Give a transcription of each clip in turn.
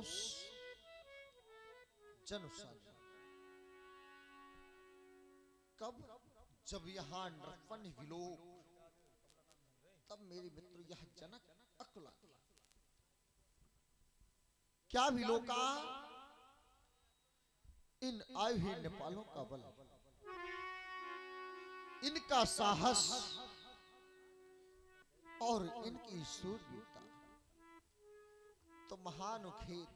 दोष जन साधन। कब? जब यहाँ नृपन विलोक, तब मेरे मित्र यह जनक अकुला। क्या विलोका? इन आए हुए नेपालों का बल, इनका साहस और इनकी शूरवीरता तो महान उखेद,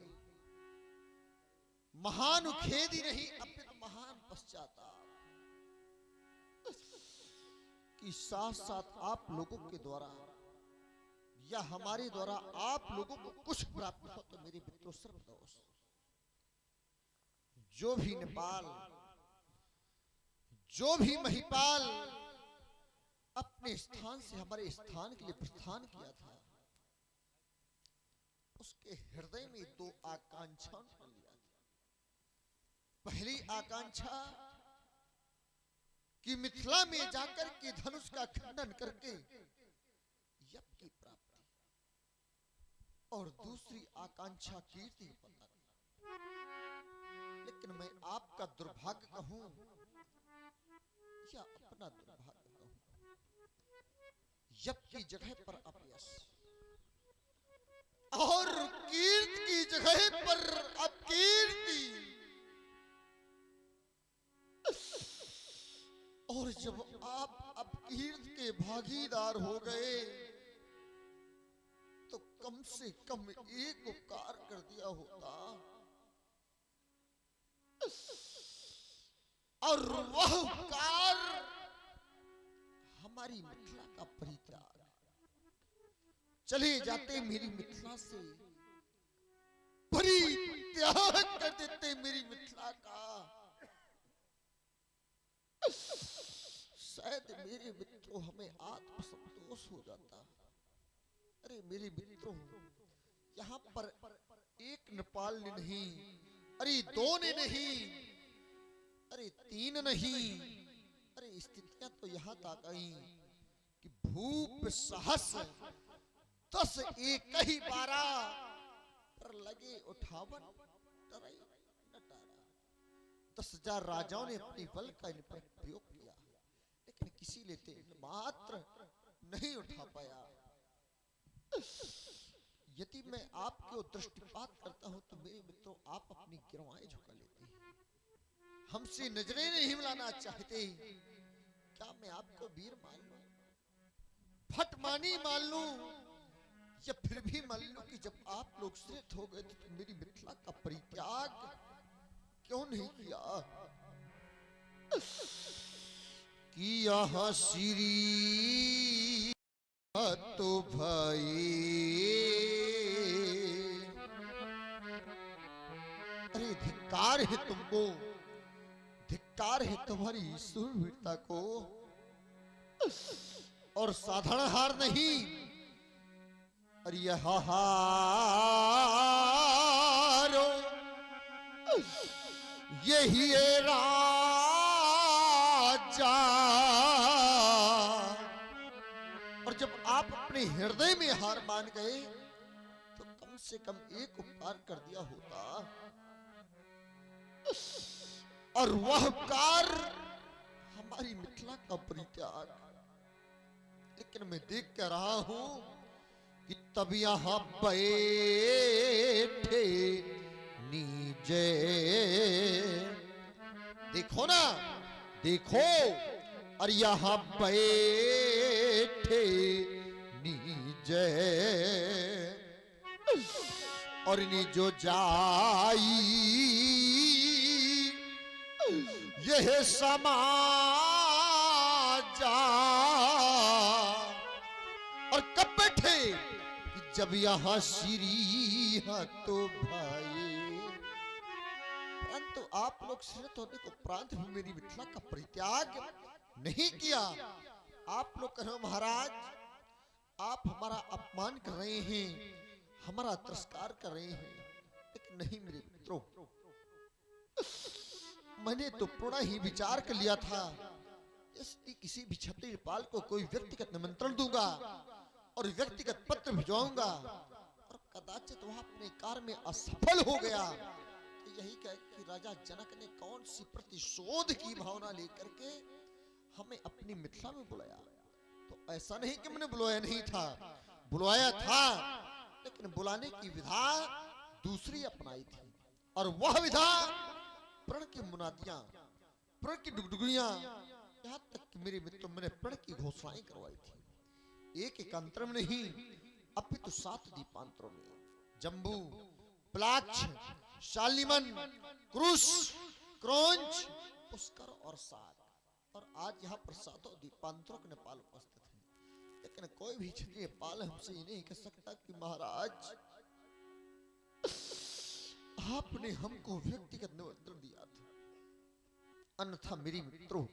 महान उखेद ही नहीं अपितु महान पश्चाताप कि साथ साथ आप लोगों के द्वारा या हमारे द्वारा आप लोगों को कुछ प्राप्त हो तो मेरे मित्रों सर्वदोष। जो भी नेपाल, जो भी महिपाल अपने स्थान से हमारे स्थान के लिए प्रस्थान किया था, उसके हृदय में दो आकांक्षाओं ने लिया था। पहली आकांक्षा कि मिथिला में जाकर के धनुष का खंडन करके यज्ञ की प्राप्ति, और दूसरी आकांक्षा कीर्ति पता। लेकिन मैं आपका दुर्भाग्य कहूं या अपना दुर्भाग्य कहूं, यज्ञ की जगह पर अपयश और कीर्ति की जगह पर अपकीर्ति। और जब आप अपकीर्ति के भागीदार हो गए तो कम से कम एक उपकार कर दिया होता, और वह उपकार हमारी मिथिला का परित्याग। चले जाते मेरी मिथिला से, परित्याग कर देते मेरी मिथिला का, शायद मेरे मित्रों हमें आत्मसंतोष हो जाता। अरे मेरे मित्रों, यहाँ पर एक नेपाल ने नहीं, अरे दो ने नहीं, अरे तीन नहीं, अरे स्थितियां तो यहाँ तक आई कि भूप सहस 10 एक ही 12 पर लगे उठावन टराई नटारा। 10,000 राजाओं ने अपनी बल का इन पर प्रयोग किया, लेकिन किसी लेते मात्र नहीं उठा पाया। यदि मैं आपको दृष्टिपात करता हूं तो मेरे मित्रों आप अपनी गिरवाएं झुका लेते हैं, हमसे नजरें नहीं मिलाना चाहते। क्या मैं आपको वीर मान लूं, फटमानी मान लूं, या फिर भी मान लूं कि जब आप लोग श्रेष्ठ हो गए तो मेरी मिथिला का परित्याग क्यों नहीं किया? कि यहाँ श्री तो भाई, अरे धिक्कार है तुमको, धिक्कार है तुम्हारी शूरवीरता को, और साधारण हार नहीं। अरे यह हारो यही है राजा। और जब आप अपने हृदय में हार मान गए तो कम से कम एक उपकार कर दिया होता, और वह उपकार हमारी मिथिला का परित्याग। लेकिन मैं देख कर रहा हूं कि तब यहां बैठे नीचे, देखो ना, देखो, और यहां बैठे नीचे, और जो जाई यह समाजा। और कब बैठे? कि जब यहां श्री तो भाई, परंतु आप लोग श्रेष्ठ होने को उपरांत भी मेरी मिथिला का परित्याग नहीं किया। आप लोग कहो महाराज आप हमारा अपमान कर रहे हैं, हमारा तिरस्कार कर रहे हैं, लेकिन नहीं मेरे मित्रों, मैंने तो पूरा ही विचार कर लिया था। यदि किसी भी क्षत्रियपाल को कोई व्यक्तिगत निमंत्रण दूंगा और व्यक्तिगत पत्र भिजवाऊंगा और कदाचित साम्राज्य तो वह अपने कार्य में असफल हो गया। तो यही कह कि राजा जनक ने कौन सी प्रतिशोध की भावना लेकर के हमें अपनी मिथिला में बुलाया। तो ऐसा नहीं कि मैंने बुलाया नहीं था, बुलाया था, लेकिन बुलाने की विधा दूसरी अपनाई थी। और वह विधा प्रण की मुनादियां, प्रण की डुगडुगियां, यहाँ तक कि मेरे मित्रों मैंने प्रण की घोषणाएं करवाई थी। एक एक अंतर में नहीं, अपितु 7 दीपांतरों में। जम्बू, प्लाक्ष, शालिमन, क्रुश, क्रौंच, पुष्कर और साग। और आज यहाँ पर 7 दीपांतरों के नेपाल उपस्थित हैं। लेकिन कोई भी क्षत्रिय पाल हमसे ये नहीं कह सकता कि महाराज आपने हमको व्यक्तिगत निमंत्रण दिया था। अन्यथा मेरी मित्रों,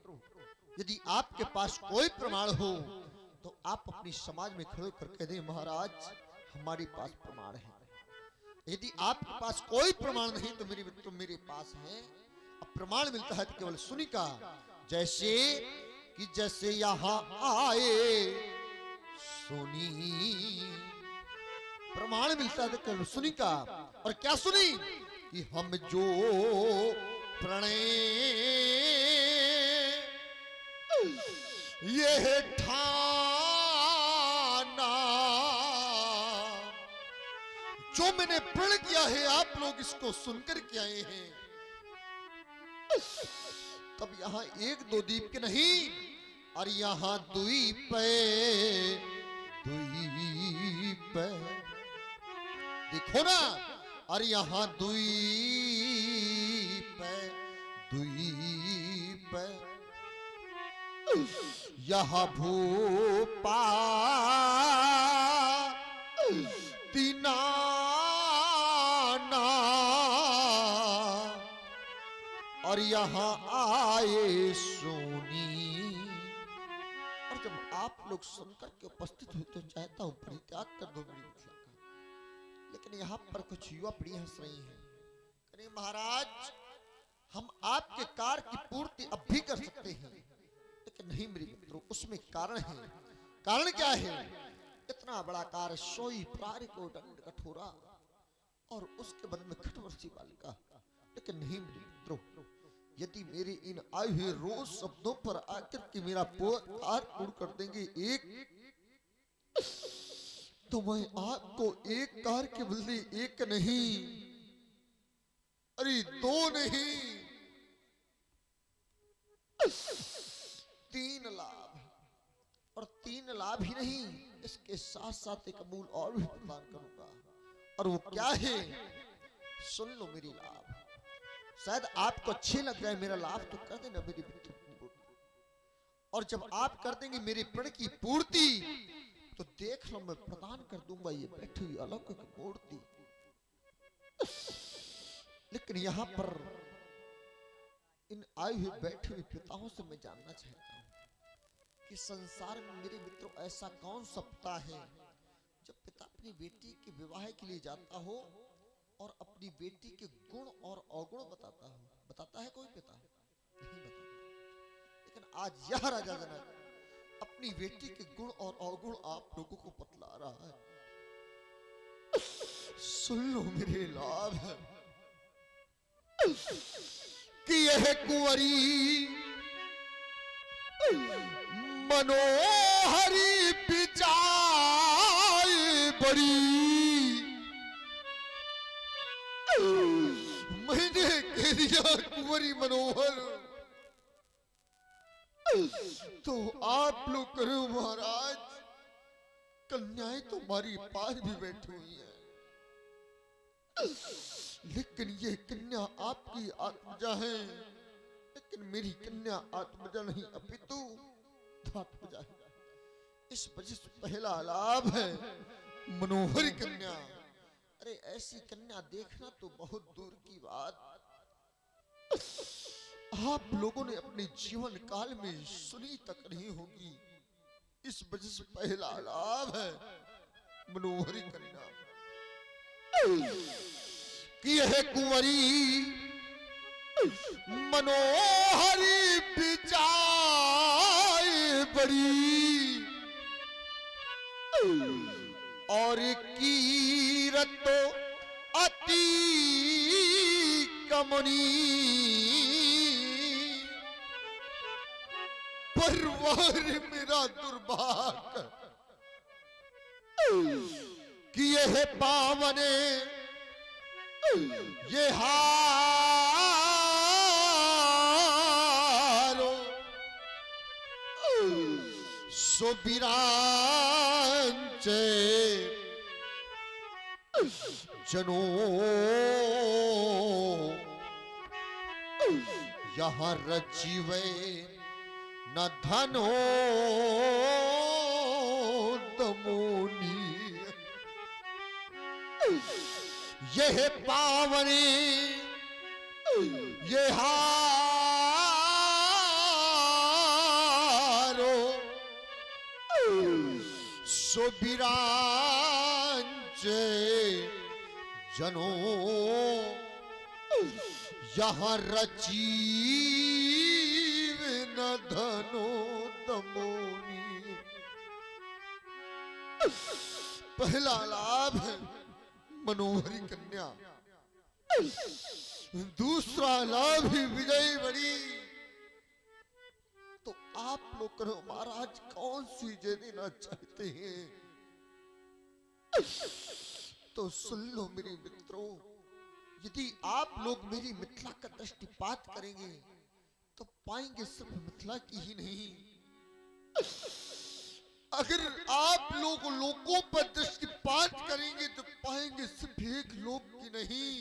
यदि आपके पास कोई प्रमाण हो तो आप अपनी समाज में खड़े होकर कह दें महाराज हमारे पास प्रमाण है। यदि आपके पास कोई प्रमाण नहीं तो मेरे मित्रों मेरे पास है। अब प्रमाण मिलता है तो केवल सुनी का, जैसे कि जैसे यहाँ आए सुनी, प्रमाण मिलता है तो केवल सुनी का। और क्या सुनी कि हम जो प्रणय ये ठाना, जो मैंने प्रण किया है आप लोग इसको सुनकर के आए हैं। तब यहां 1-2 दीप के नहीं, और यहां द्वीप द्वीप देखो ना, और यहां द्वीप द्वीप, यह भूपा तिनाना, और यहाँ आए सोनी। और जब आप लोग सुनकर के उपस्थित हो तो चाहता हूं परित्याग कर दो मेरी मिथिला का। लेकिन यहाँ पर कुछ युवा पीढ़ी हंस रही है, अरे महाराज हम आपके कार्य की पूर्ति अब भी कर सकते हैं। लेकिन नहीं मेरे मित्रों, उसमें कारण है। कारण क्या है? इतना बड़ा कार्य, सोई प्रारी को दंड कठोरा और उसके बदले में खटवर्षी बालिका। लेकिन नहीं मेरे मित्रों, यदि मेरे इन आए हुए रोज शब्दों पर आकर के मेरा कार्य पूर्ण कर देंगे एक, तो मैं आपको एक कार्य के बदले एक नहीं, अरे 2 नहीं, 3 लाभ, और 3 लाभ ही नहीं, इसके साथ साथ एक अमूल और भी प्रदान करूंगा। और वो क्या है? सुन लो मेरी लाभ। शायद आपको अच्छे लग जाए मेरा लाभ, तो कर देना मेरी मित्र की पूर्ति। और जब आप कर देंगे मेरे प्रण की पूर्ति, तो देख लो मैं प्रदान कर दूंगा ये बैठी हुई अलौकिक मूर्ति। लेकिन यहां पर इन आए हुए बैठे हुए पिताओं से मैं जानना चाहता हूं कि संसार में मेरे मित्रों ऐसा कौन सा पिता है जब पिता अपनी बेटी के विवाह के लिए जाता हो और अपनी बेटी के गुण और अवगुण बताता हो? बताता है कोई पिता? नहीं बताता। लेकिन आज यह राजा जनक अपनी बेटी के गुण और अवगुण आप लोगों को बतला रहा है। सुन लो मेरे लाभ कि यह कुंवरी मनोहरी बिचार बड़ी, मैंने कह दिया कुंवरी मनोहर, तो आप लोग करो महाराज, कन्याएं तो हमारी पास भी बैठी हुई है, लेकिन ये कन्या आपकी आत्मजा है। लेकिन मेरी कन्या आत्मजा नहीं अपितु धात्मजा है। इस वजह से पहला लाभ है मनोहरी कन्या। अरे ऐसी कन्या देखना तो बहुत दूर की बात, आप लोगों ने अपने जीवन काल में सुनी तक नहीं होगी। इस वजह से पहला लाभ है मनोहरी कन्या कि यह कुंवरी मनोहरी बिचार बड़ी, और कीरत तो अति कमनी परवार मेरा दुर्भाग्य कि यह पावने ये हारो सो बिरांचे जनो यहाँ रजीवे न धनो दमोनी यह पावनी ये हारो सो बिरांचे जनो यहाँ रजीव न धनो दमोनी। पहला लाभ है मनोहरी कन्या, दूसरा लाभ ही विजयी बड़ी। तो आप लोग करो महाराज कौन सी जय देना चाहते हैं? तो सुन लो मेरे मित्रों, यदि आप लोग मेरी मिथिला का दृष्टिपात करेंगे तो पाएंगे सिर्फ मिथिला की ही नहीं, अगर आप लोग लोगों पर दृष्टिपात करेंगे तो पाएंगे सिर्फ एक लोग की नहीं।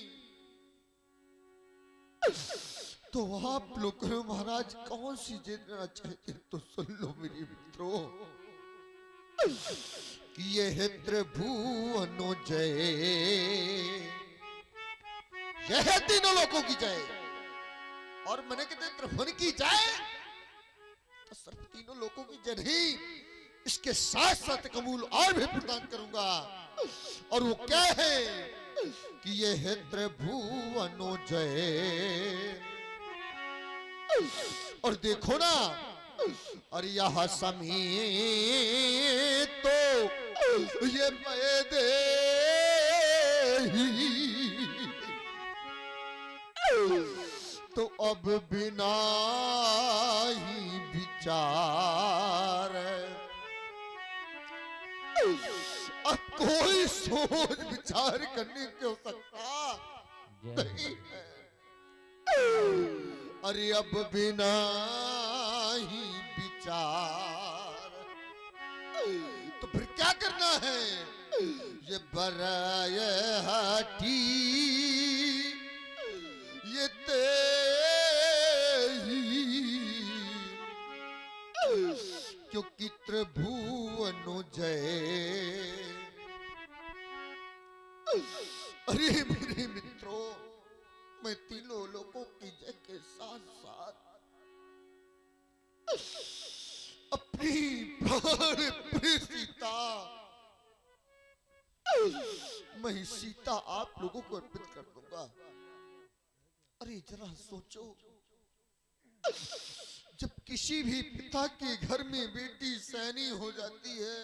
तो आप लोग महाराज कौन सी जीतना चाहते तो सुन लो मेरे मित्रों कि यह त्रिभुवनो जय, यह तीनों लोगों की जय। और मैंने कहते त्रिभुवन की जय तो सिर्फ तीनों लोगों की जय नहीं, इसके साथ साथ कबूल और भी प्रदान करूंगा। और वो क्या है कि ये है त्रिभुवनो जय। और देखो ना, और यह समीत तो ये पैदे तो अब बिना ही विचार अब कोई सोच विचार करने को सकता नहीं है। अरे अब बिना ही विचार तो फिर क्या करना है? ये बराय हटी ये तेही क्योंकि त्रिभुवनो जय। अरे मेरे मित्रों, मैं तीनों लोगों की जय के साथ साथ अपनी प्राण प्रिय सीता, मैं सीता आप लोगों को अर्पित कर दूंगा। अरे जरा सोचो, जब किसी भी पिता के घर में बेटी सैनी हो जाती है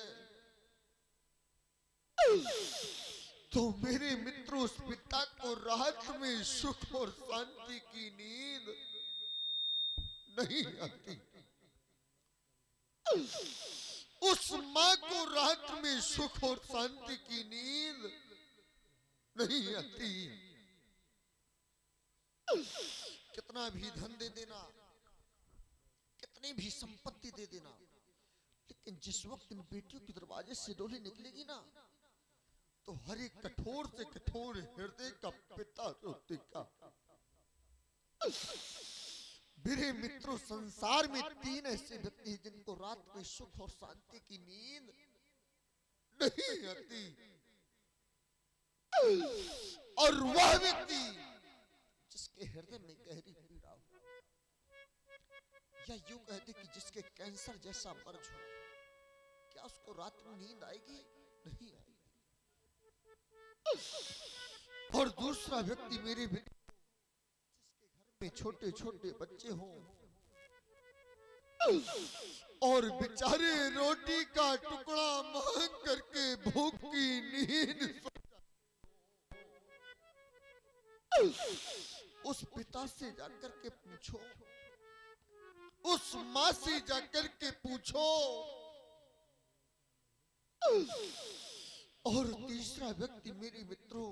तो मेरे मित्रों उस पिता को रात में सुख और शांति की नींद नहीं आती। उस मां को रात में सुख और शांति की नींद नहीं आती। कितना भी धन दे देना, कितनी भी संपत्ति दे देना, लेकिन जिस वक्त इन बेटियों के दरवाजे से डोली निकलेगी ना तो हर एक कठोर से कठोर हृदय का पिता रोतेगा। मेरे मित्रों, संसार में तीन ऐसे व्यक्ति हैं जिनको रात में सुख और शांति की नींद नहीं आती। और वह व्यक्ति जिसके हृदय में गहरी पीड़ा हो, या यूं कहते कि जिसके कैंसर जैसा मर्ज हो, क्या उसको रात में नींद आएगी? नहीं आएगी। और दूसरा व्यक्ति मेरे जिसके घर में छोटे छोटे बच्चे हों और बेचारे रोटी का टुकड़ा मांग करके भूख की नींद सो जाते उस पिता से जाकर के पूछो, उस मां से जाकर के पूछो। और तीसरा व्यक्ति मेरे मित्रों,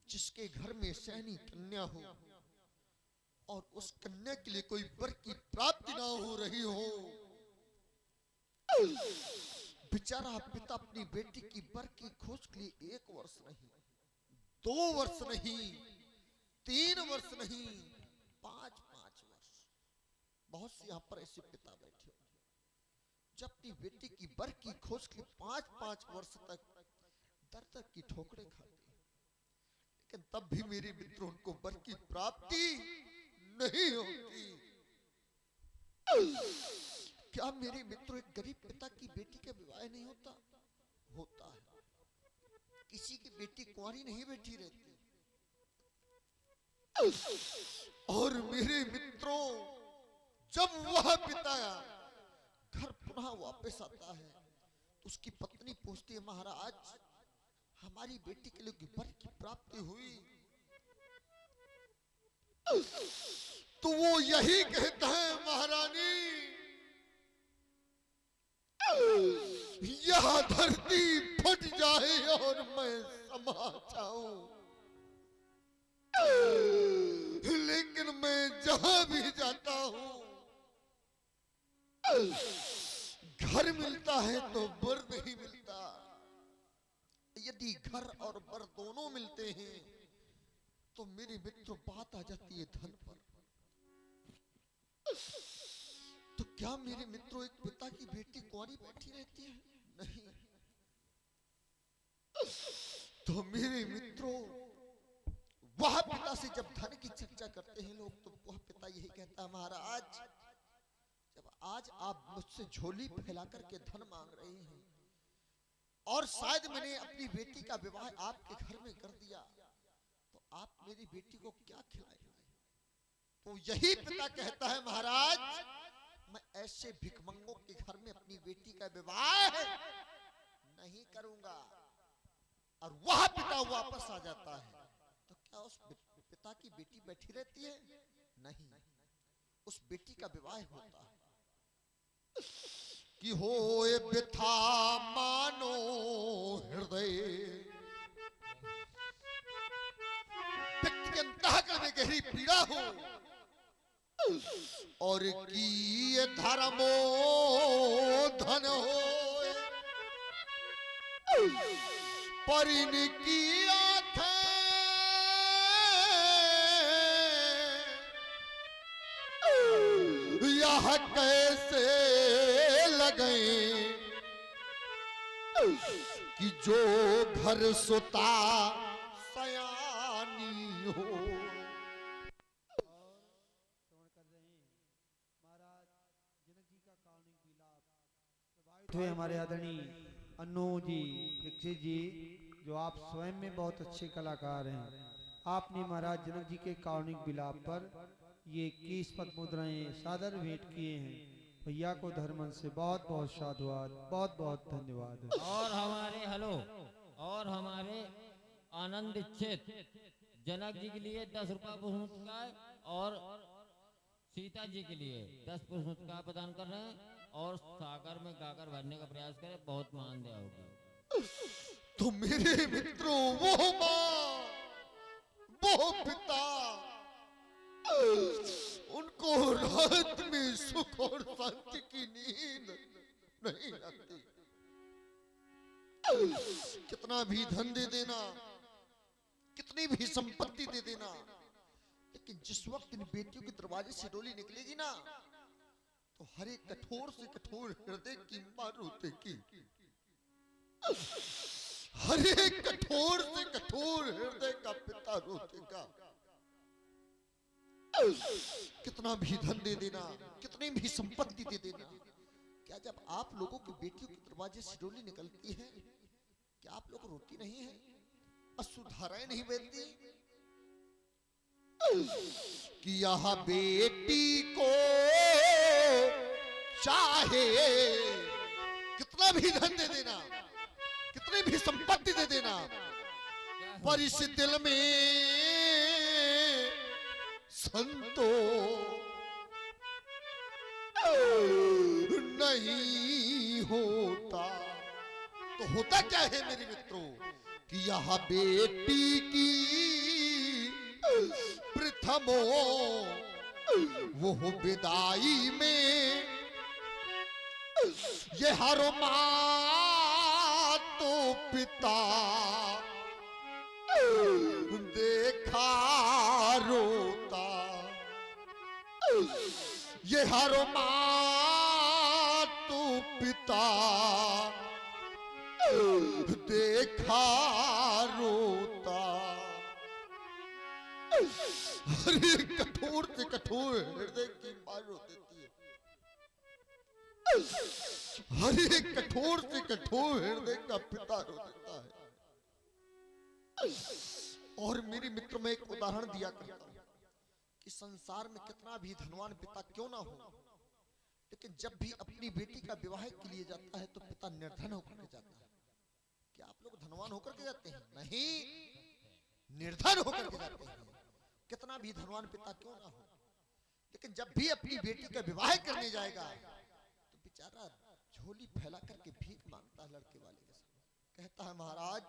जिसके घर में सैनी कन्या हो और उस कन्या के लिए कोई वर की प्राप्ति ना हो रही हो, बेचारा पिता अपनी बेटी की वर की खोज के लिए 1 वर्ष नहीं, 2 वर्ष नहीं, 3 वर्ष नहीं, 5-5 वर्ष, बहुत से यहाँ पर ऐसे पिता बैठे हो जब अपनी बेटी की वर की खोज के 5-5 वर्ष तक दर की ठोकरें खाते, लेकिन तब भी मेरे मित्रों उनको वर की प्राप्ति नहीं होती। क्या मेरे मित्रों एक गरीब पिता की बेटी का विवाह नहीं होता? होता है। किसी की बेटी कुंवारी नहीं बैठी रहती। और मेरे मित्रों, जब वह पिता घर पुनः वापस आता है तो उसकी पत्नी पूछती है, महाराज हमारी बेटी के लिए वर की प्राप्ति हुई? तो वो यही कहता है, महारानी यह धरती फट जाए और मैं समा जाऊं, लेकिन मैं जहां भी जाता हूं घर मिलता है तो वर नहीं मिलता। यदि घर और वर दोनों मिलते हैं तो मेरे मित्रों बात आ जाती है धन पर। तो क्या मेरे मित्रों एक पिता की बेटी कुंवारी बैठी रहती है? नहीं। तो मेरे मित्रों, वह पिता से जब धन की चर्चा करते हैं लोग, तो वह पिता यही कहता है, महाराज जब आज आप मुझसे झोली फैला करके धन मांग रहे हैं और शायद मैंने अपनी बेटी का विवाह आपके घर में कर दिया, तो आप मेरी बेटी को क्या खिलाएंगे? तो यही पिता कहता है, महाराज मैं ऐसे भिखमंगों के घर में अपनी बेटी का विवाह नहीं करूंगा। और वह पिता वापस आ जाता है, तो क्या उस पिता की बेटी बैठी रहती है? नहीं, उस बेटी का विवाह होता है। कि होए बिथा मानो हृदय, व्यक्ति के अंतःकरण में गहरी पीड़ा हो और की धर्मो धन हो, पर इनकी आंखें यह कैसे लगे कि जो घर सुता सयानी हो। हुए हमारे आदरणीय अन्नू जी, दीक्षित जी, जो आप स्वयं में बहुत अच्छे कलाकार हैं, आपने महाराज जनक जी के कारुणिक विलाप पर ये 21 पद मुद्राएं सादर भेंट किए हैं। भैया को धर्मन से बहुत बहुत साधुवाद, बहुत बहुत धन्यवाद। और हमारे आनंद इच्छित जनक जी के लिए 10 रुपया पुरस्कार और सीता जी के लिए 10 पुरस्कार प्रदान कर रहे हैं और सागर में गाकर भरने का प्रयास करें, बहुत मान दिया होगा। तो मेरे मित्रों, वो मां, वो पिता, उनको रात में सुख और शांति की नींद नहीं आती। कितना भी धन दे देना, कितनी भी संपत्ति दे देना, लेकिन जिस वक्त इन बेटियों के दरवाजे से डोली निकलेगी ना, तो हर एक कठोर से कठोर हृदय की मां रोतेगी। हर एक कठोर से कठोर हृदय का पिता रोतेगा। कितना भी धन दे देना, कितनी भी संपत्ति दे देना, क्या जब आप लोगों की बेटियों के दरवाजे से डोली निकलती है, क्या आप लोग रोती नहीं है? अश्रुधाराएं नहीं बहती? कि यह बेटी को चाहे कितना भी धन दे देना, कितनी भी संपत्ति दे देना, पर इस दिल में संतो नहीं होता। तो होता क्या है मेरे मित्रों कि यह बेटी की प्रथमो वो विदाई में ये हर माँ तो पिता देखा रोता। ये हर माँ तो पिता देखा रोता। अरे कठोर से कठोर हृदय की मार रो देती है। अरे कठोर से कठोर हृदय का पिता रो देता है। और मेरे मित्र में एक उदाहरण दिया करता हूं कि संसार में कितना भी धनवान पिता क्यों ना हो, लेकिन जब भी अपनी बेटी का विवाह के लिए जाता है तो पिता निर्धन होकर के जाता है। क्या आप लोग धनवान होकर के जाते हैं? नहीं, निर्धन होकर के जाते हैं। कितना भी धनवान पिता क्यों ना हो, लेकिन जब भी अपनी बेटी का विवाह करने जाएगा तो बेचारा झोली फैला करके भीख मांगता है लड़के वाले के सामने। कहता है महाराज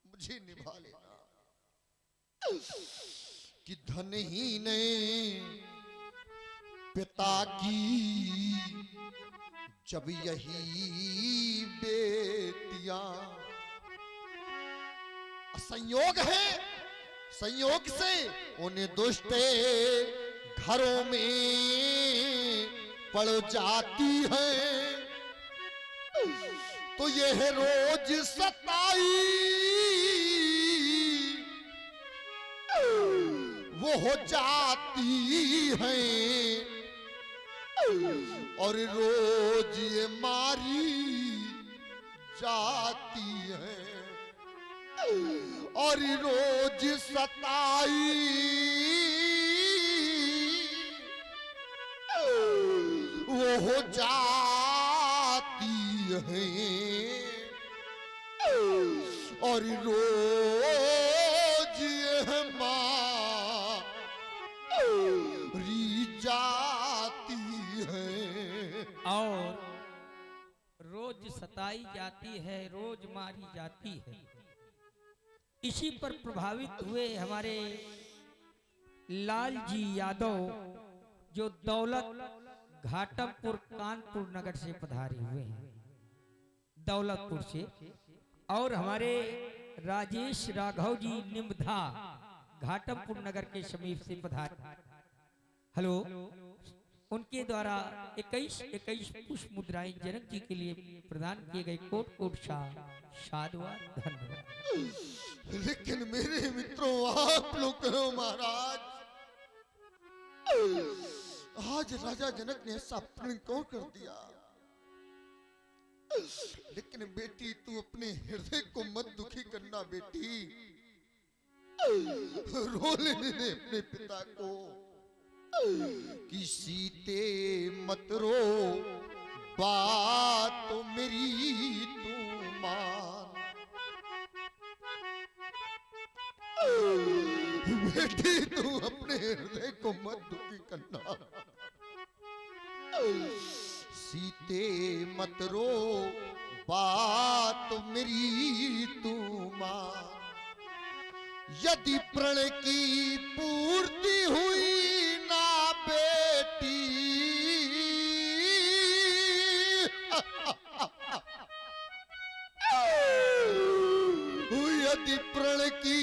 मुझे निभा लेना। कि धनहीन पिता की जब यही बेटियां, संयोग है, संयोग से उन्हें दुष्ट घरों में पड़ जाती है। तो यह रोज सताई वो हो जाती है और रोज ये मारी जाती है और रोज सताई वो हो जाती है और रोज ये मारी जाती है और रोज सताई जाती है, रोज मारी जाती है। इसी पर प्रभावित हुए हमारे लाल जी यादव, जो दौलत घाटमपुर कानपुर नगर से पधारे हुए हैं, दौलतपुर से। और हमारे राजेश राघव जी निम्धा घाटमपुर नगर के समीप से पधारे। हेलो, उनके द्वारा 21 पुष्प मुद्राएं जनक जी के लिए प्रदान किए गए कोट कोट साधुवाद धन्यवाद। लेकिन मेरे मित्रों आप लोग कहो महाराज, आज राजा जनक ने ऐसा प्रण क्यों कर दिया? लेकिन बेटी तू अपने हृदय को मत दुखी करना बेटी, रो लेने दे अपने पिता को। कि सीते मत रो बात तो मेरी तू मान। बेटी तू अपने हृदय को मत दुखी करना। सीते मत रो बात तो मेरी तू मान। यदि प्रण की पूर्ति हुई ना बेटी, यदि प्रण की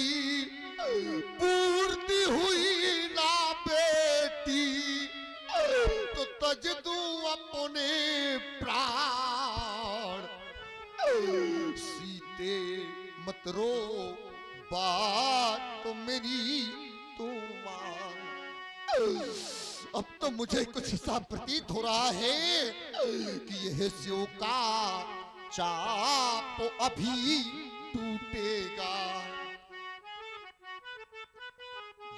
पूर्ति हुई ना बेटी, तो तज दूं अपने प्राण। सीते मत रो बात तो मेरी तू मान। अब तो मुझे कुछ ऐसा प्रतीत हो रहा है कि यह स्यो का चाप अभी टूटेगा।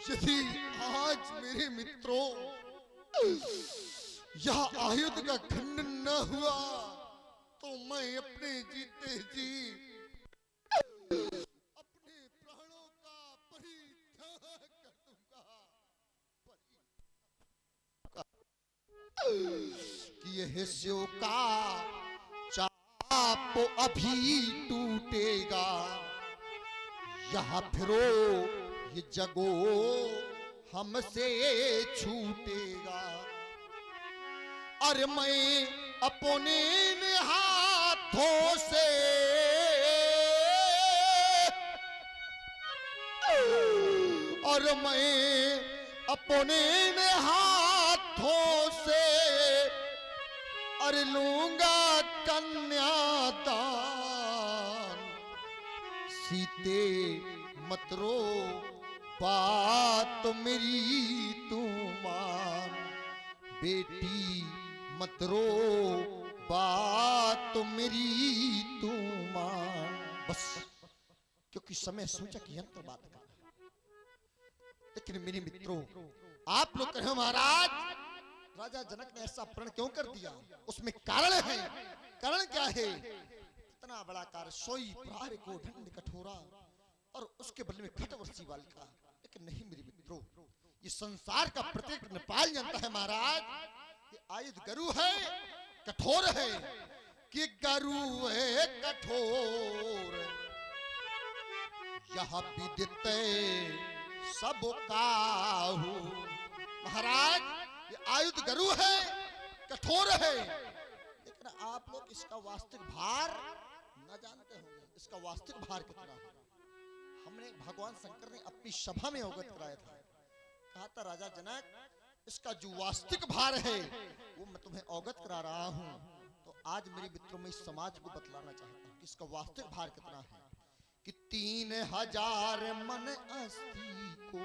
यदि आज मेरे मित्रों यह आयुध का खंडन न हुआ तो मैं अपने जीते जी अपने प्राणों का परित्याग कर दूंगा। यह स्यों का चाप अभी टूटेगा, यहाँ फिरो ये जगो हमसे छूटेगा। अरे मैं अपने हाथों से और मैं अपने हाथों से अरे लूंगा कन्यादान। सीते मत रो बात मेरी तू मान, बेटी मत रो बात मेरी तू मान। बस क्योंकि समय सूचक यंत्र बात कर रहा है। लेकिन मेरे मित्रों, आप लोग कहे महाराज राजा जनक ने ऐसा प्रण क्यों कर दिया, उसमें कारण है। कारण क्या है? इतना बड़ा कार्य, सोई प्रहार को ढंड कठोरा और उसके बदले में खटवर्षी बालिका। लेकिन नहीं मेरे मित्रों, ये संसार का प्रत्येक नेपाल जानता है महाराज, ये आयुध गरु है, कठोर है। कि गरु है कठोर, यह विदित सब काहू। महाराज ये आयुध गरु है, कठोर है, लेकिन आप लोग इसका वास्तविक भार न जानते होंगे। इसका वास्तविक भार कितना है, हमने भगवान शंकर ने अपनी सभा में अवगत कराया था। कहा था राजा जनक, इसका जो वास्तविक भार है वो मैं तुम्हें अवगत करा रहा हूं। तो आज मेरे मित्रों में इस समाज को बतलाना चाहता हूं कि इसका वास्तविक भार कितना है। कि 3000 मन अस्थि को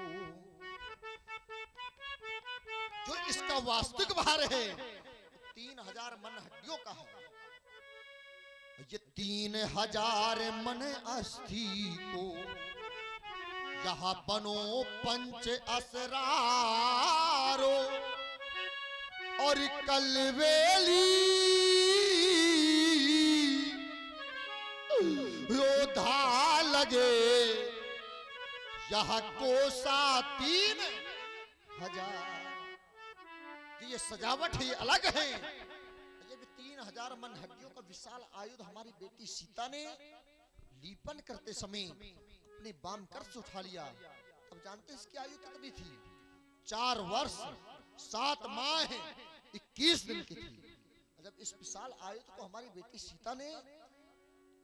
जो इसका वास्तविक भार है 3000 मन हड्डियों का है। ये 3000 मन अस्थि को यहाँ बनो पंच असरारो और कलवेली योधा लगे, यहाँ कोसा 3000। ये सजावट है, ये अलग है। ये भी 3000 मन हड्डियों का विशाल आयुध हमारी बेटी सीता ने लीपन करते समय अपने बाम कर से उठा लिया। तब जानते हैं इसकी आयु कितनी थी? 4 वर्ष 7 माह 21 दिन की थी। जब इस विशाल आयुध को हमारी बेटी सीता ने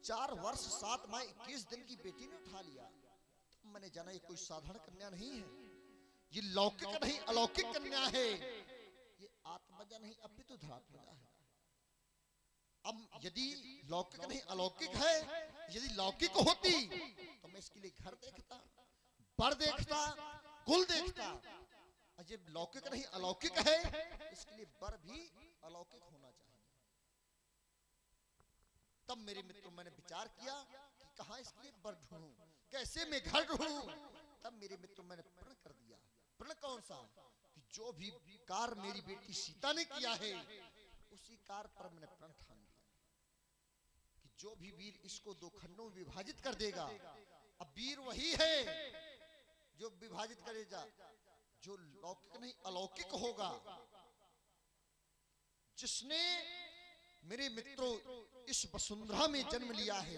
4 वर्ष 7 माह 21 दिन की बेटी ने उठा लिया, तो मैंने जाना ये कोई साधारण कन्या नहीं है, ये लौकिक नहीं अलौकिक कन्या है। ये आत्मजा नहीं अपितु धरात्मजा है। अब यदि लौकिक नहीं अलौकिक है, यदि लौकिक होती तो मैं इसके लिए घर देखता, बर देखता, कुल देखता। जब लौकिक नहीं अलौकिक है, इसके लिए बर भी अलौकिक होना चाहिए। तब मेरे मित्रों मैंने विचार किया कि कहां इसके लिए बर ढूंढूं, कैसे मैं घर ढूंढूं। तब मेरे मित्रों मैंने प्रण कर दिया। प्रण कौन सा? कि जो भी कार्य मेरी बेटी सीता ने किया है उसी कार्य पर मैंने प्रण ठान लिया कि जो भी वीर इसको 2 खंडों में विभाजित कर देगा। अब वीर वही है जो विभाजित करेगा, जो लौकिक नहीं अलौकिक होगा। जिसने मेरे मित्रों इस वसुंधरा में जन्म लिया है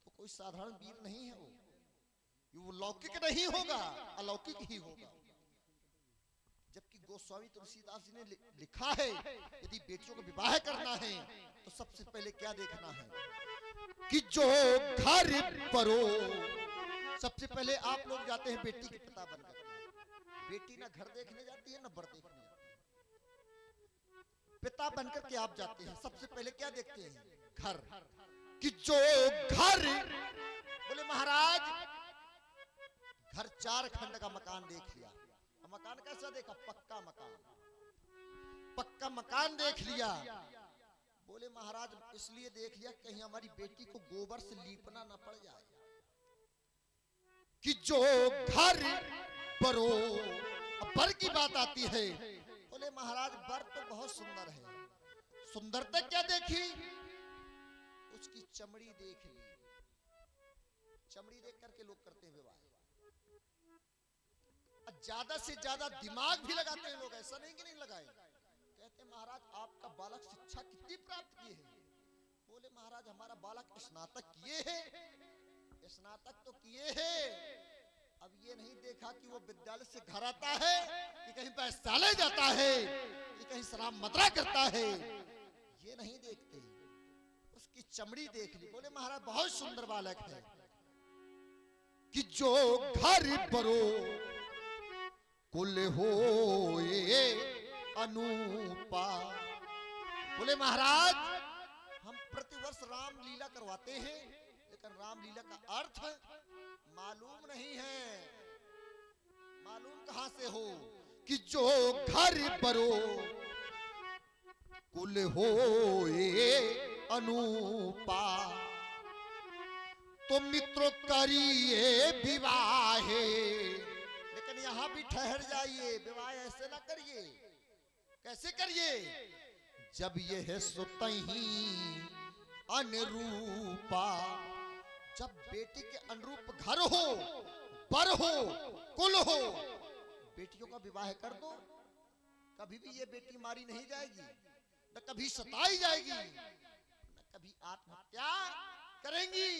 तो कोई साधारण वीर नहीं है। वो लौकिक नहीं होगा, अलौकिक ही होगा। जबकि गोस्वामी तुलसीदास जी ने लिखा है यदि बेटियों को विवाह करना है तो सबसे पहले क्या देखना है कि जो घर परो। सबसे पहले आप लोग जाते हैं बेटी के पिता बनकर। बेटी ना घर देखने जाती है ना बर देखने जाती है, पिता बनकर के आप जाते हैं। सबसे पहले क्या देखते हैं? घर। कि जो घर, बोले महाराज घर 4 खंड का मकान देख लिया। मकान कैसा देखा? पक्का मकान। पक्का मकान देख लिया। बोले महाराज इसलिए देख लिया कहीं हमारी बेटी को गोबर से लीपना ना पड़ जाए। कि जो घर बरो। अब बर की बात आती है। बोले महाराज बर तो बहुत सुंदर है। सुंदरता क्या देखी? उसकी चमड़ी देख ली। चमड़ी देख करके लोग करते हैं विवाह। ज्यादा से ज्यादा दिमाग भी लगाते हैं लोग, ऐसा नहीं कि नहीं लगाए। कहते हैं महाराज आपका बालक शिक्षा कितनी प्राप्त की है? बोले महाराज हमारा बालक स्नातक किए है, स्नातक तो किए है। अब ये नहीं देखा कि वो विद्यालय से घर आता है कि कहीं पैसाले जाता है कि कहीं शराब मदरा करता है, ये नहीं देखते, उसकी चमड़ी देख ली। बोले महाराज बहुत सुंदर बालक है कि जो घर परो कुल हो ये अनूपा। बोले महाराज हम प्रतिवर्ष रामलीला करवाते हैं, लेकिन रामलीला का अर्थ मालूम नहीं है। मालूम कहां से हो कि जो घर परो कुल हो ये अनूपा, तो मित्रों करिए विवाहे। लेकिन यहां भी ठहर जाइए, विवाह ऐसे ना करिए। कैसे करिए? जब ये है सुतही अनुरूपा, जब बेटी के अनुरूप घर हो, बर हो, कुल हो, बेटियों का विवाह कर दो। कभी भी ये बेटी मारी नहीं जाएगी, न कभी सताई जाएगी, न कभी आत्महत्या करेंगी।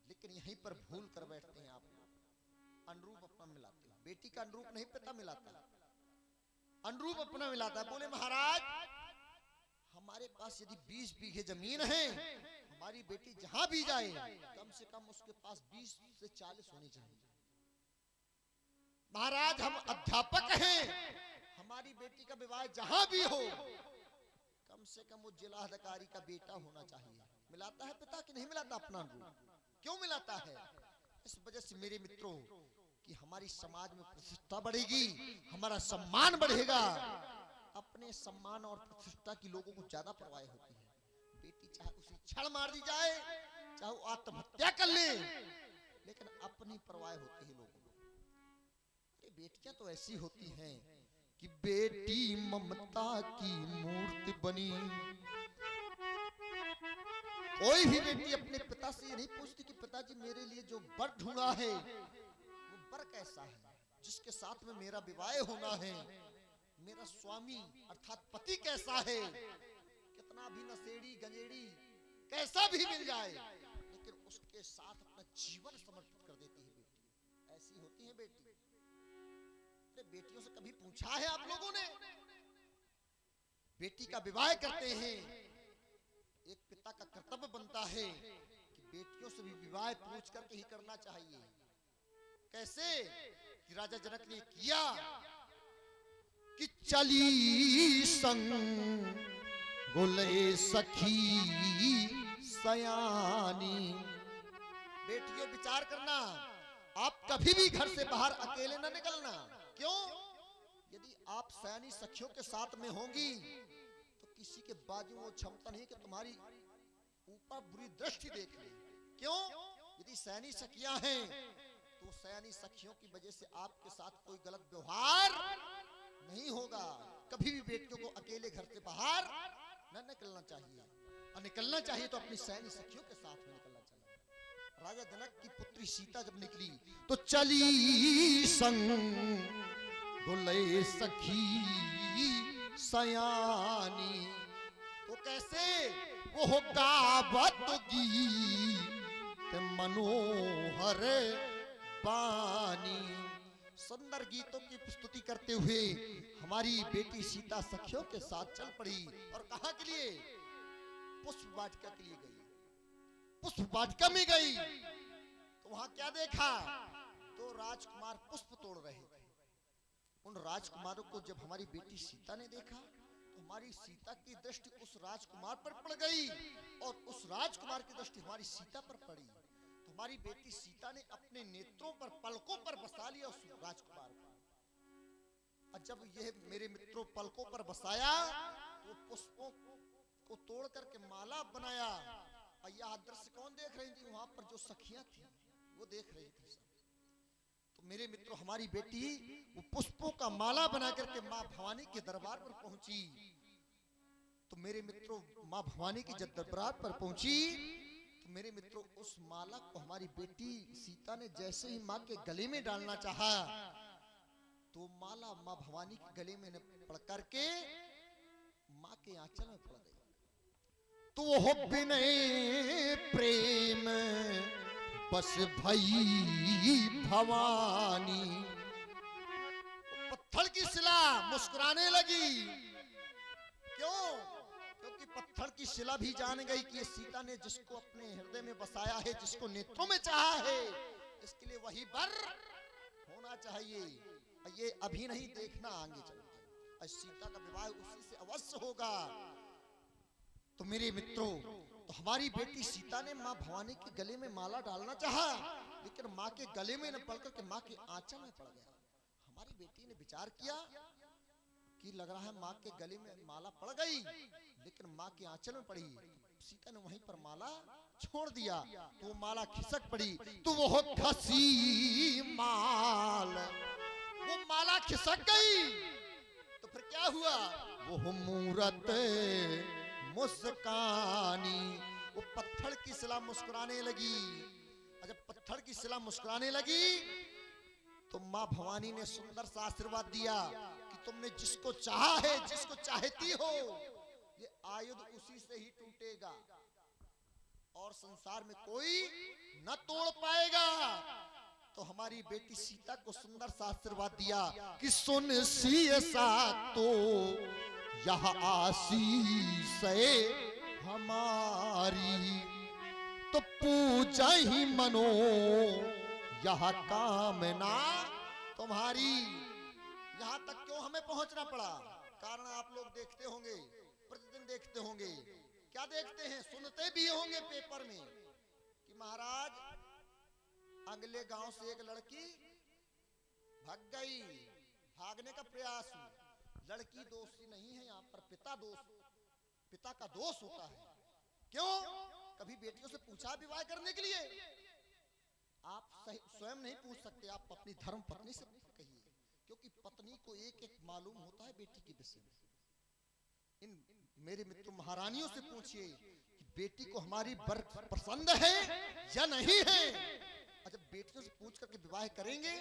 लेकिन यहीं पर भूल कर बैठते हैं आप, अनुरूप अपना मिलाते हैं। बेटी का अनुरूप नहीं पिता मिलाता, अनुरूप अपना मिलाता है। बोले महाराज हमारे पास यदि 20 बीघे जमीन है, हमारी बेटी जहां भी जाए कम से कम उसके पास 20 से 40 होनी चाहिए। महाराज हम अध्यापक हैं, हमारी बेटी का विवाह जहां भी हो कम से कम वो जिला अधिकारी का बेटा होना चाहिए। मिलाता है पिता कि नहीं मिलाता अपना अनुरूप? क्यों मिलाता है? इस वजह से मेरे मित्रों कि हमारी समाज में प्रतिष्ठा बढ़ेगी, हमारा सम्मान बढ़ेगा। अपने सम्मान और प्रतिष्ठा की लोगों को ज्यादा परवाह होती है। बेटी चाहे उसे छड़ मार दी जाए, चाहे वो आत्महत्या कर ले, लेकिन अपनी परवाह होती है लोगों को। अरे बेटियां तो ऐसी होती हैं कि बेटी ममता की मूर्ति बनी। कोई भी बेटी अपने पिता से ये नहीं पूछती कि पिताजी मेरे लिए जो वर ढूंढा है वो वर कैसा है, जिसके साथ में मेरा विवाह होना है, मेरा स्वामी अर्थात पति कैसा है। कितना भी नशेड़ी गंजेड़ी कैसा भी मिल जाए, लेकिन उसके साथ अपना जीवन समर्पित कर देती है बेटी। ऐसी होती है बेटी। अरे बेटियों से कभी पूछा है आप लोगों ने? बेटी का विवाह करते हैं, एक पिता का कर्तव्य बनता है कि बेटियों से भी विवाह पूछ करके ही करना चाहिए। कैसे कि राजा जनक ने किया कि चली संग गोले सखी सयानी। बेटियों विचार करना, आप कभी भी घर से बाहर अकेले न निकलना। क्यों? यदि आप सयानी सखियों के साथ में होंगी तो किसी के बाजू में क्षमता नहीं कि तुम्हारी ऊपर बुरी दृष्टि देख ले। क्यों? यदि सयानी सखियां हैं तो सयानी सखियों की वजह से आपके साथ कोई गलत व्यवहार नहीं होगा। कभी भी बेटियों को अकेले घर से बाहर न निकलना चाहिए, और निकलना चाहिए तो अपनी सैनी सखियों के साथ में निकलना चाहिए। राजा जनक की पुत्री सीता जब निकली तो चली संग गोले सखी सयानी। तो कैसे? वो गावत गीत मनोहर बानी। सुंदर गीतों की प्रस्तुति करते हुए हमारी बेटी सीता सखियों के साथ चल पड़ी। और कहां के लिए? पुष्प वाटिका के लिए गई। पुष्प वाटिका में गई तो वहां क्या देखा? तो राजकुमार पुष्प तोड़ रहे थे। उन राजकुमारों को जब हमारी बेटी सीता ने देखा तो हमारी सीता की दृष्टि उस राजकुमार पर पड़ गई, और उस राजकुमार की दृष्टि हमारी सीता पर पड़ी। तो हमारी बेटी सीता ने अपने नेत्रों पर, पलकों पर बसा लिया उस राजकुमार को। और जब यह मेरे मित्रों पलकों पर बसाया तो पुष्पों को तोड़ करके माला बनाया। और यह दृश्य कौन देख रही थी? वहां पर जो सखियां थी वो देख रही थी सब। तो मेरे मित्रों हमारी बेटी वो पुष्पों का माला बना करके मां भवानी के दरबार पर पहुंची। तो मेरे मित्रों मां भवानी की जब दरबार पर पहुंची तो मेरे मित्रों उस माला को हमारी बेटी सीता ने जैसे ही मां के गले में डालना चाहा तो माला माँ भवानी के गले में न पड़ करके माँ के आंचल में पड़ गई। तो वो विनय प्रेम बस भई भवानी, पत्थर की शिला मुस्कुराने लगी। क्यों? क्योंकि पत्थर की शिला भी जान गई कि ये सीता ने जिसको अपने हृदय में बसाया है, जिसको नेत्रों में चाहा है, इसके लिए वही वर होना चाहिए। ये अभी नहीं, देखना आगे चलकर सीता का विवाह उसी से अवश्य होगा। तो मेरे मित्रों, तो हमारी बेटी सीता ने माँ भवानी के गले में माला डालना चाहा, लेकिन माँ के गले में न पड़कर के माँ के आंचल में पड़ गया। हमारी बेटी ने विचार किया कि लग रहा है माँ के गले में माला पड़ गई, लेकिन माँ के आंचल में पड़ी। सीता ने वहीं पर माला छोड़ दिया, तो वो माला खिसक पड़ी। तो वो खसी माल, वो माला खिसक गई। तो फिर क्या हुआ? वो मूरत मुस्कानी, वो पत्थर की शिला मुस्कुराने लगी। जब पत्थर की शिला मुस्कुराने लगी तो माँ भवानी ने सुंदर सा आशीर्वाद दिया कि तुमने जिसको चाहा है, जिसको चाहती हो, ये आयुध उसी से ही टूटेगा और संसार में कोई न तोड़ पाएगा। तो हमारी बेटी सीता को सुंदर सा आशीर्वाद दिया कि सुन सीसा तो यह आशीष हमारी, तो पूजा ही मनो यह कामना तुम्हारी। यहां तक क्यों हमें पहुंचना पड़ा? कारण आप लोग देखते होंगे, प्रतिदिन देखते होंगे। क्या देखते हैं? सुनते भी होंगे पेपर में कि महाराज अगले गांव से एक लड़की भाग गई, भागने का प्रयास हुआ। लड़की दोषी नहीं है, यहाँ पर पिता का दोष होता है। क्यों? कभी बेटियों से पूछा विवाह करने के लिए? आप स्वयं नहीं पूछ सकते, आप अपनी धर्म पत्नी से कहिए, क्योंकि पत्नी को एक एक मालूम होता है बेटी के विषय में। इन मेरे मित्र महारानियों से पूछिए कि बेटी को हमारी वर पसंद है या नहीं है। जब बेटियों से पूछ करके विवाह करेंगे,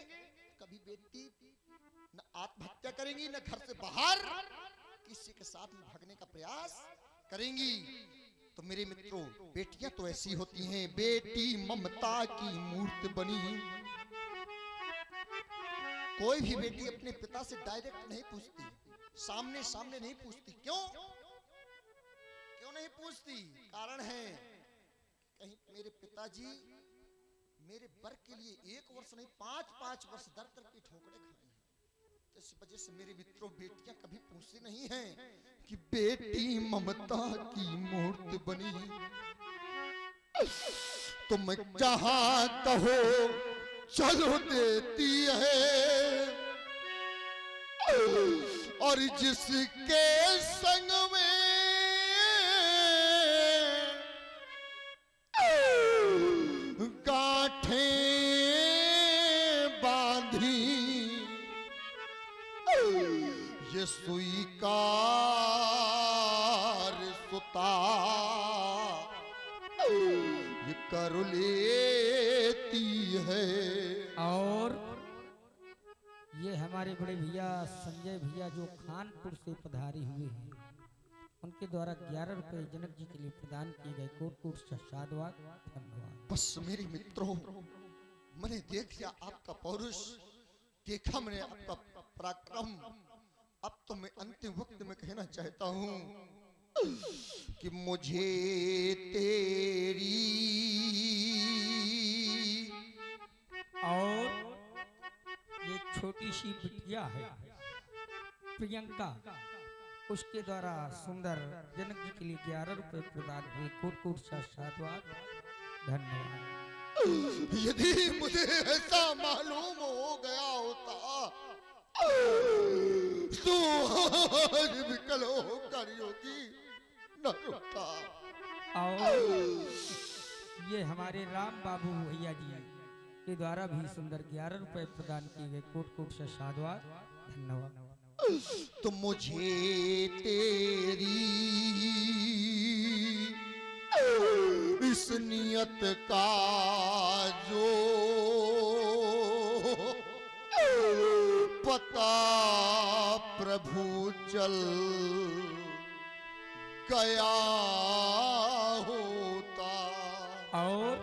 कभी बेटी न आत्महत्या करेंगी, न घर से बाहर किसी के साथ भागने का प्रयास करेंगी। तो मेरे मित्रों, बेटियां तो ऐसी होती हैं, बेटी ममता की मूर्ति बनी। कोई भी बेटी अपने पिता से डायरेक्ट नहीं पूछती, सामने सामने नहीं पूछती। क्यों नहीं पूछती? कारण है, कहीं मेरे पिताजी मेरे वर के लिए 1 वर्ष नहीं 5-5 वर्ष दर की ठोकरें खाई हैं। इस वजह से मेरे मित्रों, बेटियां कभी पूछती नहीं हैं कि बेटी ममता की मूर्ति बनी, तुम जहां कहो चलो देती है, और जिसके संग में गांठें बांधी, ये स्वीकार सुता ये कर लेती है। और ये हमारे बड़े भैया संजय भैया जो खानपुर से पधारे हुए हैं, उनके द्वारा 11 रुपए जनक जी के लिए प्रदान किए गए। कोट से साधुवाद, धन्यवाद। बस मेरे मित्रों, मैंने देख लिया आपका पौरुष, देखा मैंने आपका पराक्रम। अब तो मैं अंतिम वक्त में कहना चाहता हूँ कि मुझे तेरी और ये छोटी सी बिटिया है प्रियंका, उसके द्वारा सुंदर जनक जी के लिए 11 रुपए प्रदान हुए। कोट साधुवाद, धन्यवाद। यदि मुझे ऐसा मालूम हो गया होता तो आज विकल होकर योगी न रुकता। और ये हमारे राम बाबू भैया जी के द्वारा भी सुंदर 11 रुपए प्रदान किए गए। कोट से साधुवाद, धन्यवाद। तो मुझे तेरी इस नियत का जो पता प्रभु चल गया होता। और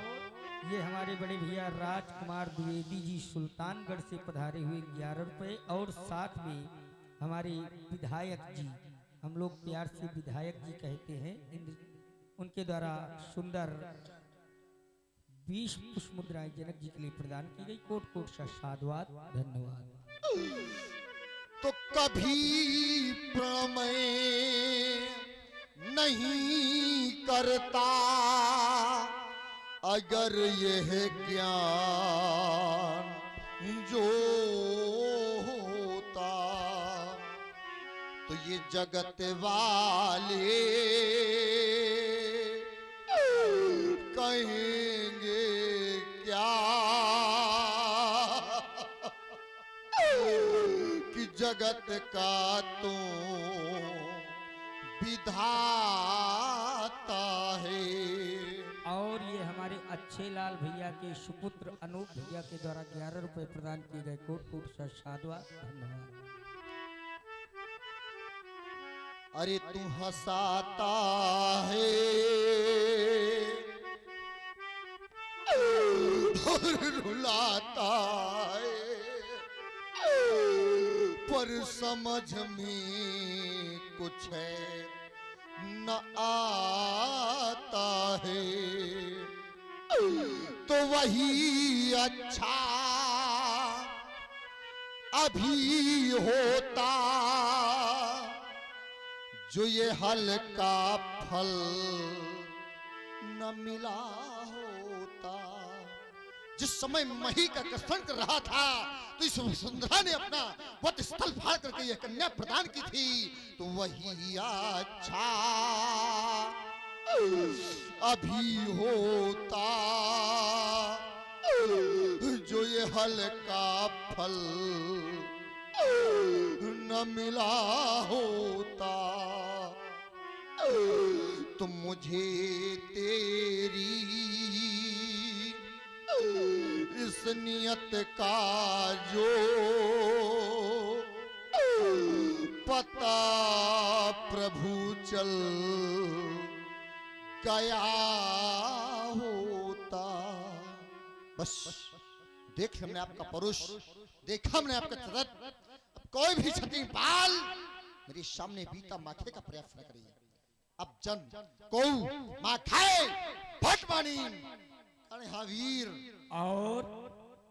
ये हमारे बड़े भैया राजकुमार द्विवेदी जी सुल्तानगढ़ से पधारे हुए 11 रुपए, और साथ में हमारे विधायक जी, हम लोग प्यार से विधायक जी कहते हैं, उनके द्वारा सुंदर 20 पुष्प मुद्राएं जनक जी के लिए प्रदान की गई। कोट कोट सा साधुवाद, धन्यवाद। तो कभी प्रमेय नहीं करता अगर यह ज्ञान जो होता, तो ये जगत वाले कहेंगे क्या कि जगत का तू विधाता है। और ये हमारे अच्छे लाल भैया के सुपुत्र अनूप भैया के द्वारा 11 रुपए प्रदान किए गए। कोट कोट सा साधुवाद, धन्यवाद। अरे तू हंसाता है और रुलाता है, पर समझ में कुछ है न आता है। तो वही अच्छा अभी होता जो ये हल्का फल न मिला होता। जिस समय मही का कसरत कर रहा था तो इस वसुंधरा ने अपना वत स्थल फाड़ करके यह कन्या प्रदान की थी। तो वही अच्छा अभी होता जो ये हल्का फल न मिला होता। तो मुझे तेरी इस नियत का जो पता प्रभु चल गया होता। बस देख हमने आपका परुष, देखा हमने आपका चरित्र। अब कोई भी छत्री पाल मेरे सामने बीता माखे का प्रयास न करिए। अब जन को माखे भटमानी हाँ वीर। और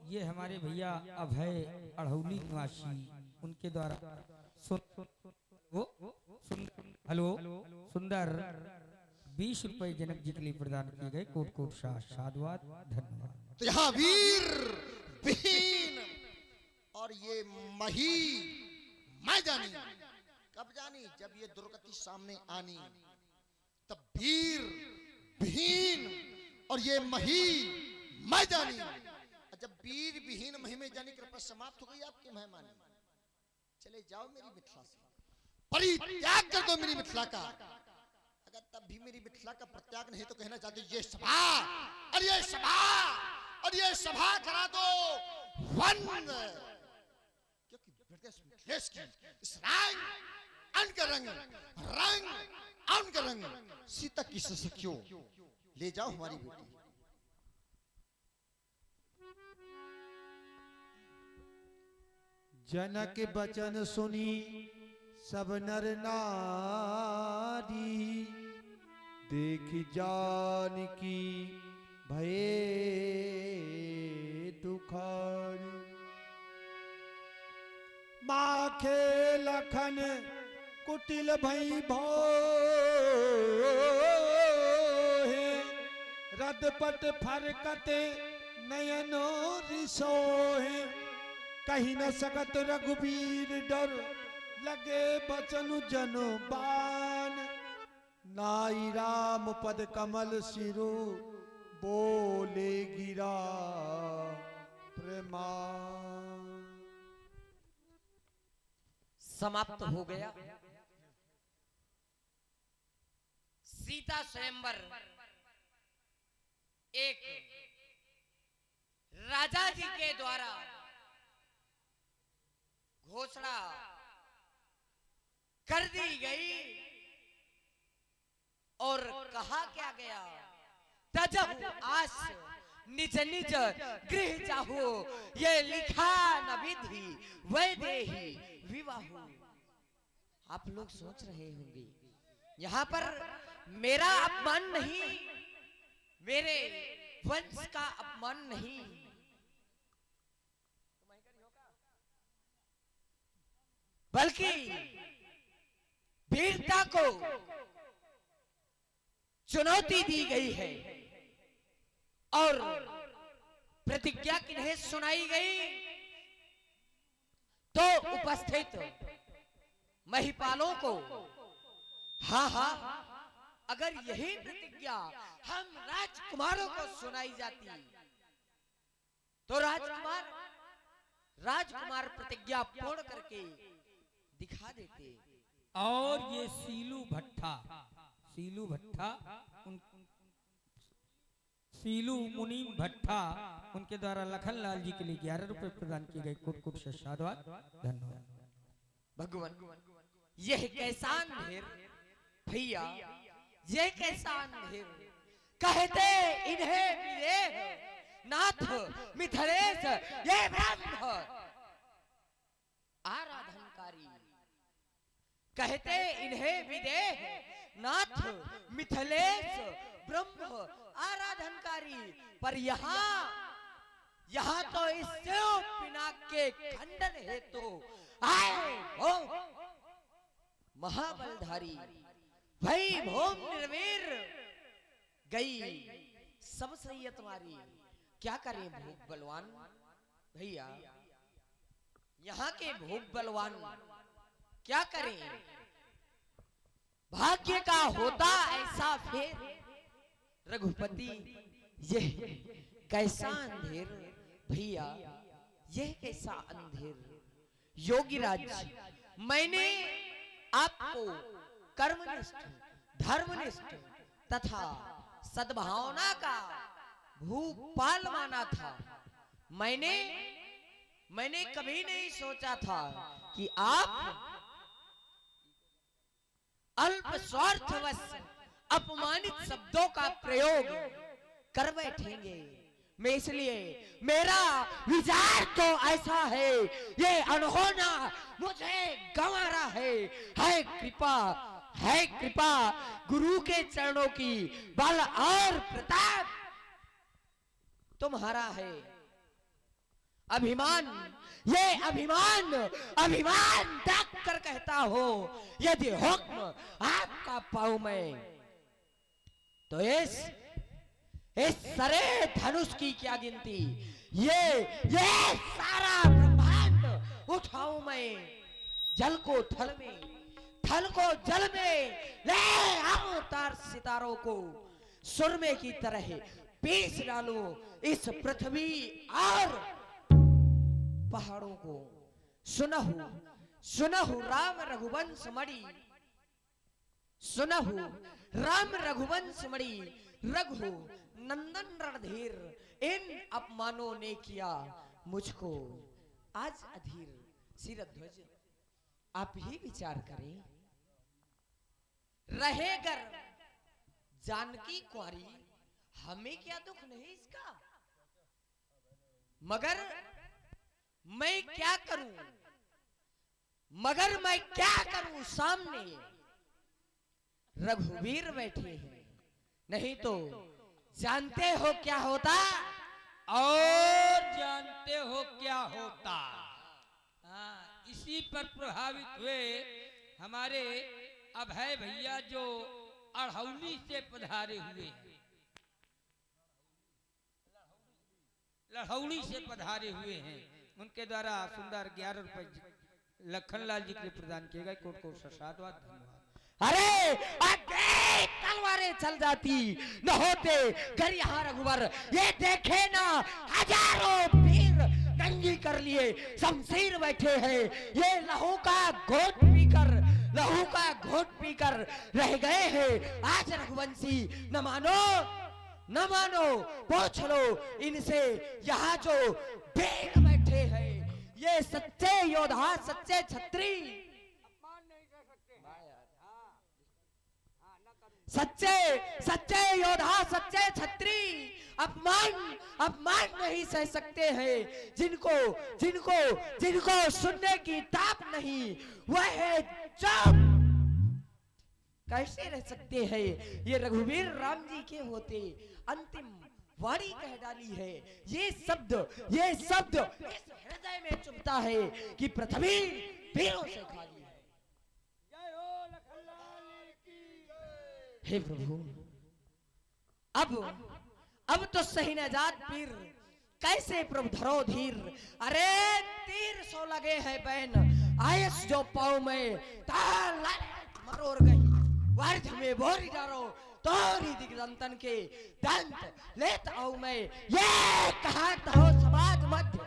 ये हमारे भैया अभय अढ़ौली निवासी, उनके द्वारा हेलो सुंदर 20 रुपए जनक जी के लिए प्रदान किए गए। कोट कोट साधुवाद, धन्यवाद। तो यहाँ वीर बीन और ये मही मैं जानी, कब जानी जब ये दुर्गति सामने आनी, तब वीर बीन और ये मही मैं जानी। जब वीर विहीन मही में जानी कृपा समाप्त हो गई आपकी मेहमानी। चले जाओ मेरी मिथिला से, परित्याग कर दो मेरी मिथिला का। अगर तब भी मेरी मिथिला का प्रत्याग नहीं तो कहना चाहते ये सभा और ये सभा और ये सभा करा दो वन, क्योंकि मिथिलेश की इस रंग अन का रंग अन का रंग सीता की सखियों ले जाओ हमारी बेटी। जनक बचन सुनी सब नर नारी, देख जान की भये दुखारी। माखे लखन कुटिल भई भोहे, रदपट फरकते नयनो रिसोहे। कहीं न सकत रघुबीर डर, लगे बचनु जनु बान। नाई राम पद कमल सिरु, बोले गिरा प्रेमान। समाप्त हो गया सीता स्वयंवर। एक राजा जी के द्वारा घोषणा कर दी गई और कहा क्या गया, तजहु आस निज निज गृह जाहु, ये लिखा न विधि वैदेही विवाहु। आप लोग सोच रहे होंगे यहाँ पर मेरा अपमान नहीं, मेरे वंश का अपमान नहीं, बल्कि वीरता को चुनौती दी गई है और प्रतिज्ञा किन्हें सुनाई गई, तो उपस्थित महिपालों को। हाँ हाँ, अगर यही प्रतिज्ञा हम राजकुमारों को सुनाई जाती तो राजकुमार प्रतिज्ञा पूर्ण करके दिखा देते। और ये सीलू भट्टा सीलू मुनीम भट्टा, उनके द्वारा लखनलाल जी के लिए 11 रुपए प्रदान किए गए। कुट कुट से साधुवाद, धन्यवाद। भगवान, यह कैसा अंधेर भैया, ये कैसा अंधेर, कहते इन्हें विदेह नाथ मिथिलेश, ये ब्रह्म आराधनकारी, कहते इन्हें विदेह नाथ मिथिलेश ब्रह्म आराधनकारी। पर यहाँ तो इस शिव पिनाक के खंडन हेतु आए हो महाबलधारी भाई भोम निर्वीर, गई सब सही तुम्हारी। क्या करें भोग बलवान भैया, यहाँ के भोग बलवान क्या करें, भाग्य का होता ऐसा फेर। रघुपति, यह कैसा अंधेर भैया, यह कैसा अंधेर। योगीराज, मैंने आपको कर्मनिष्ठ, धर्मनिष्ठ तथा सद्भावना का भूपाल माना था। मैंने कभी नहीं सोचा था कि आप अल्प स्वार्थवश अपमानित शब्दों का प्रयोग कर बैठेंगे। मैं इसलिए, मेरा विचार तो ऐसा है, ये अनहोना मुझे गंवारा है कृपा गुरु के चरणों की, बल और प्रताप तुम्हारा है। अभिमान, ये अभिमान त्याग कर कहता हो, यदि हुक्म आपका पाऊं मैं, तो इस सरे धनुष की क्या गिनती, ये सारा ब्रह्मांड उठाऊं मैं। जल को थल में, थल को जल में, ले आओ तार सितारों को सुरमे की तरह पीस डालो इस पृथ्वी और पहाड़ों को। सुनहु राम रघुवंश मणि, सुनहु राम रघुवंश मणि, रघु नंदन रणधीर, इन अपमानों ने किया मुझको आज अधीर। सिरध्वज, आप ही विचार करें, रहेगर जानकी कुंवारी, हमें क्या दुख नहीं इसका, मगर मैं क्या करूं, सामने रघुवीर बैठे हैं, नहीं तो जानते हो क्या होता, और जानते हो क्या होता। हाँ, इसी पर प्रभावित हुए हमारे अभय भैया जो अड़हौली से पधारे हुए हैं, लड़हौली से पधारे हुए हैं, उनके द्वारा सुंदर 11 रुपए लखनलाल जी के लिए प्रदान किए गए। कोट कोट साधुवाद, धन्यवाद। अरे तलवारें चल जाती न होते घर यहाँ रघुवर, ये देखे ना हजारों वीर नंगी कर लिए शमशीर बैठे हैं, ये लहू का घोट पीकर रह गए हैं आज रघुवंशी। न मानो पूछ लो इनसे, यहाँ जो वीर बैठे हैं ये सच्चे योद्धा, सच्चे छत्री। सच्चे सच्चे योद्धा, सच्चे छत्री अपमान अपमान नहीं सह सकते हैं। जिनको जिनको जिनको सुनने की ताक नहीं, वह है चुप। कैसे रह सकते हैं? ये रघुवीर राम जी के होते अंतिम वाणी कह डाली है। ये शब्द इस हृदय में चुभता है कि पृथ्वी वीरों से खाली है। हे प्रभु, अब तो सही नजात पीर, कैसे प्रभु धरो धीर। अरे तीर सो लगे हैं बैन, आयस जो पाँव में तार मरोड़ गई, वार्ध में बोरी डारो तोरी दिग्दंतन के दंत लेता हूं मैं। ये कहत हो समाज मध्य,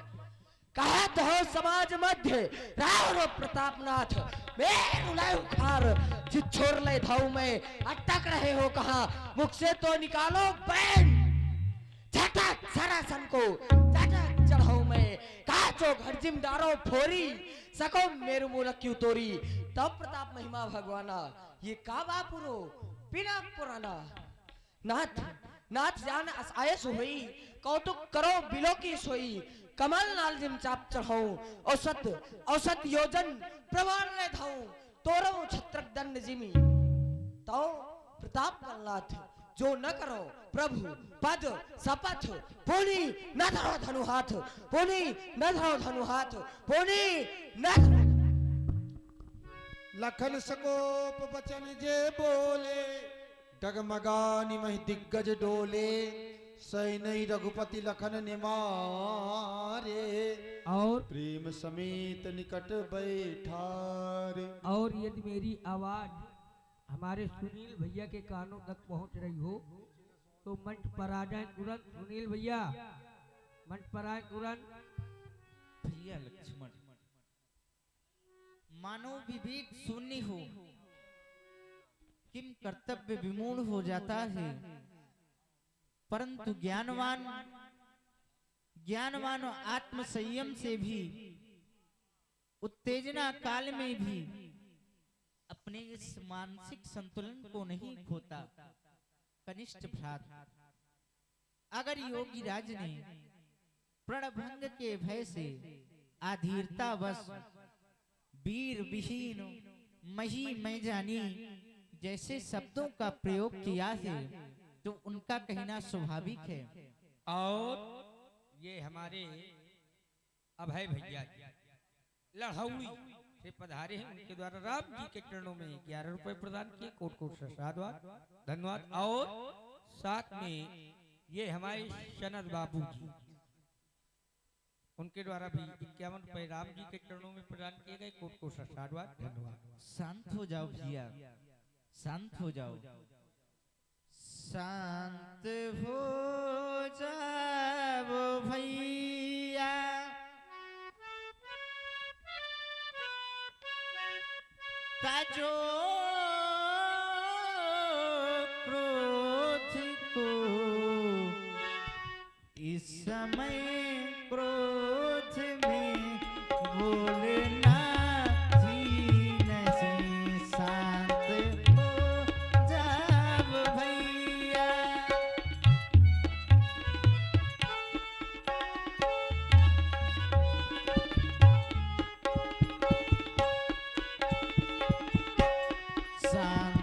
कहत हो समाज मध्य, राव प्रतापनाथ मेरु लाए उखार, जिस छोड़ ले धाऊ में अटक रहे हो कहा, मुख से तो निकालो बैन। झटक सरासन को झटक चढ़ाऊ में, काचो घर जिमदारो फोरी, सको मेरु मूलक क्यों तोरी। तब प्रताप महिमा भगवाना, ये का बापुरो बिना पुराना। नाथ नाथ जान आयस हुई, कौतुक करो बिलो की सोई, कमल नाल जिम चाप चढ़ाऊं, औसत औसत योजन प्रमाण ले धाऊं, तोरो छत्रक दंड जिमी। तो प्रताप नाथ जो न करो प्रभु पद शपथ, पुनि न धरो धनु हाथ, पुनि न धरो धनु हाथ, पुनि न धरो। लखन सकोप बचन जे बोले, डगमगानी मही दिग्गज डोले, सही नहीं रघुपति लखन निमारे, और प्रेम समेत निकट बैठारे। और यदि मेरी आवाज हमारे सुनील भैया के कानों तक पहुंच रही हो तो मंच पर आ जाए तुरंत। सुनील भैया मंच पर आए तुरंत। भैया लक्ष्मण, मानव विवेक शून्य हो, किम कर्तव्य विमूढ़ हो जाता है, परंतु ज्ञानवान आत्म संयम से भी उत्तेजना काल में भी अपने इस मानसिक संतुलन को नहीं खोता। कनिष्ठ भ्रात, अगर योगी राज ने प्रणभंग के भय से आधीरता बस वीर विहीन मही मैं जानी जैसे शब्दों का प्रयोग किया है, तो उनका कहना स्वाभाविक है। और ये हमारे अभय भैया लड़ौली से पधारे हैं, उनके द्वारा राम जी के चरणों में 11 रुपए प्रदान किए। कोट कोट साधुवाद धन्यवाद। और साथ में ये हमारे सनद बाबू जी, उनके द्वारा भी 51 रुपए राम जी के चरणों में प्रदान किए गए। कोट कोट साधुवाद धन्यवाद। शांत हो जाओ भैया, शांत हो जाओ, शांत हो जाओ भैया, ताजो क्रोध को इस समय क्रोध में बोलना जीने से, शांत हो जाओ भैया। शांत